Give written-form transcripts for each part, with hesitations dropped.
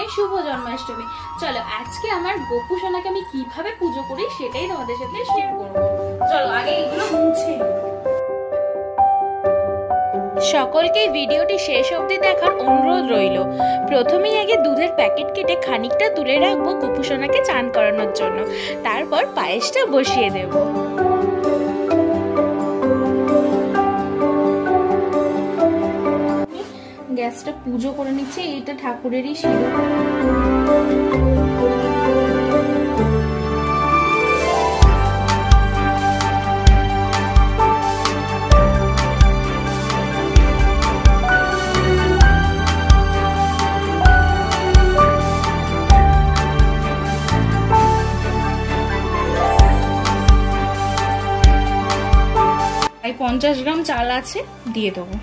জানাই শুভ জন্মাষ্টমী। চলো আজকে আমার গোপু সোনাকে আমি কিভাবে পুজো করি সেটাই তোমাদের সাথে শেয়ার করব। চলো আগে এগুলো মুছে সকলকে ভিডিওটি শেষ অবধি দেখার অনুরোধ রইল। প্রথমেই আগে দুধের প্যাকেট কেটে খানিকটা তুলে রাখবো গোপু সোনাকে চান করানোর জন্য, তারপর পায়েসটা বসিয়ে দেব। গ্যাসটা পুজো করে নিচ্ছে, এটা ঠাকুরেরই সিঁদুর। প্রায় 50 গ্রাম চাল আছে, দিয়ে দেবো।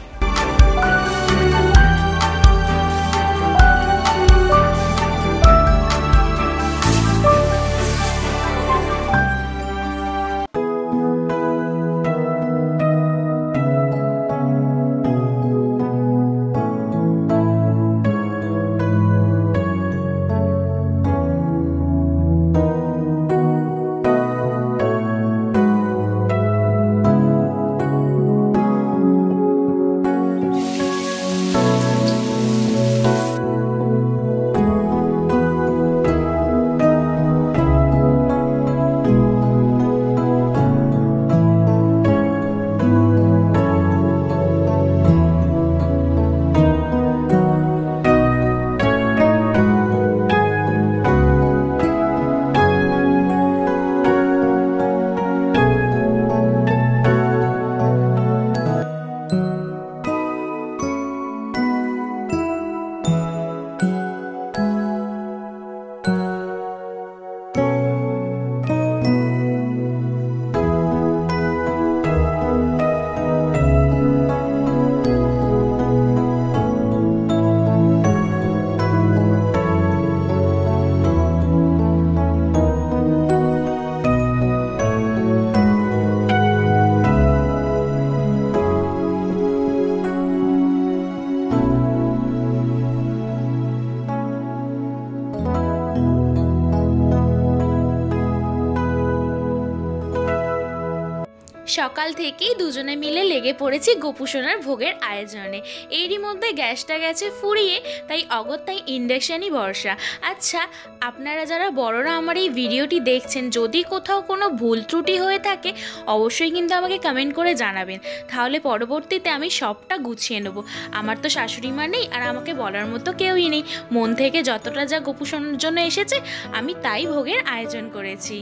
সকাল থেকেই দুজনে মিলে লেগে পড়েছি গোপু সোনার ভোগের আয়োজনে। এরই মধ্যে গ্যাসটা গেছে ফুরিয়ে, তাই অগত্যাই ইন্ডাকশানই ভরসা। আচ্ছা, আপনারা যারা বড়রা আমার এই ভিডিওটি দেখছেন, যদি কোথাও কোনো ভুল ত্রুটি হয়ে থাকে অবশ্যই কিন্তু আমাকে কমেন্ট করে জানাবেন, তাহলে পরবর্তীতে আমি সবটা গুছিয়ে নেব। আমার তো শাশুড়ি মা নেই, আর আমাকে বলার মতো কেউই নেই। মন থেকে যতটা যা গোপু সোনার জন্য এসেছে আমি তাই ভোগের আয়োজন করেছি।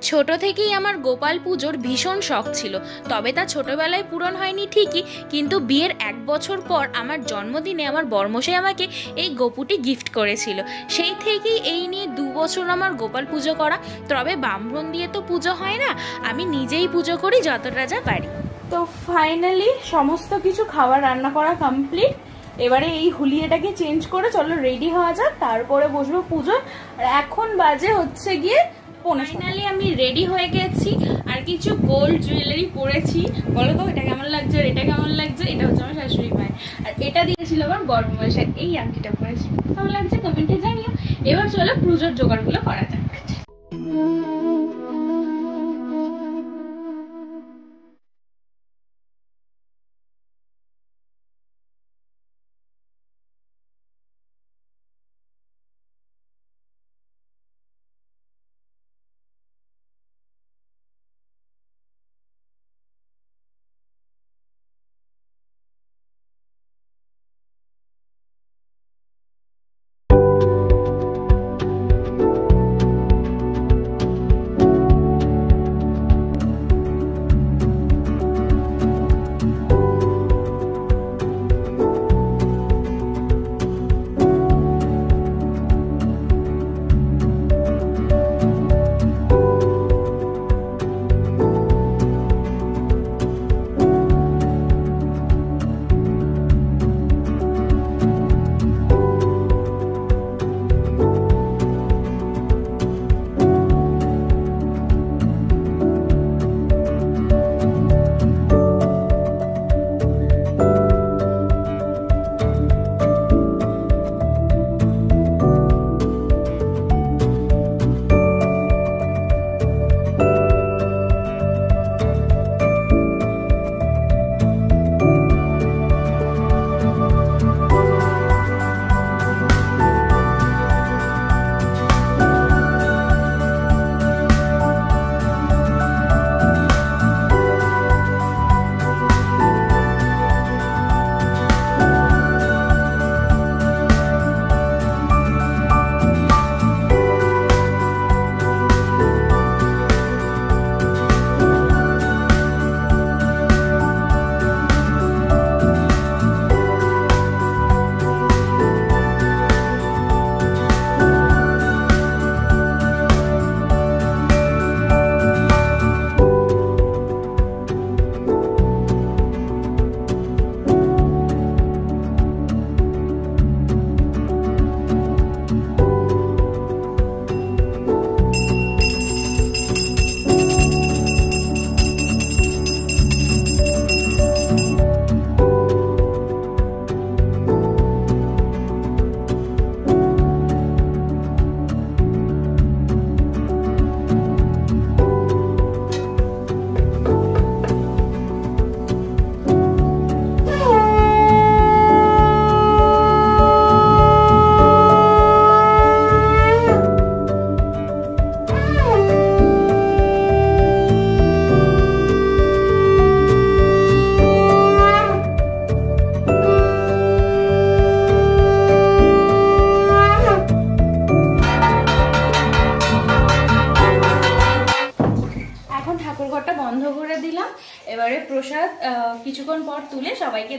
ছোট থেকেই আমার গোপাল পুজোর ভীষণ শখ ছিল, তবে তা ছোটবেলায় পূরণ হয়নি ঠিকই, কিন্তু বিয়ের 1 বছর পর আমার জন্মদিনে আমার বরমশাই আমাকে এই গোপুটি গিফট করেছিল। সেই থেকেই এই নিয়ে 2 বছর আমার গোপাল পুজো করা। তবে ব্রাহ্মণ দিয়ে তো পুজো হয় না, আমি নিজেই পুজো করি যতটা যা পারি। তো ফাইনালি সমস্ত কিছু খাবার রান্না করা কমপ্লিট। এবারে এই হুলিয়াটাকে চেঞ্জ করে চলো রেডি হওয়া যাক, তারপরে বসবো পুজো। আর এখন বাজে হচ্ছে গিয়ে ফাইনালি আমি রেডি হয়ে গেছি, আর কিছু গোল্ড জুয়েলারি পরেছি। বলো তো এটা কেমন লাগছে, আর এটা কেমন লাগছে? এটা হচ্ছে আমার শাশুড়ি মায়ের, আর এটা দিয়েছিল আমার বড়মশাই। এই আংটিটা পরেছি, কেমন লাগছে কমেন্টে জানিও। এবার চলো পুজোর জোগাড়গুলো করা যাক।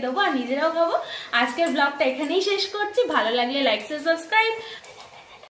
দেবো আর নিজেরাও খাবো। আজকের ব্লগটা এখানেই শেষ করছি। ভালো লাগলে লাইক সাবস্ক্রাইব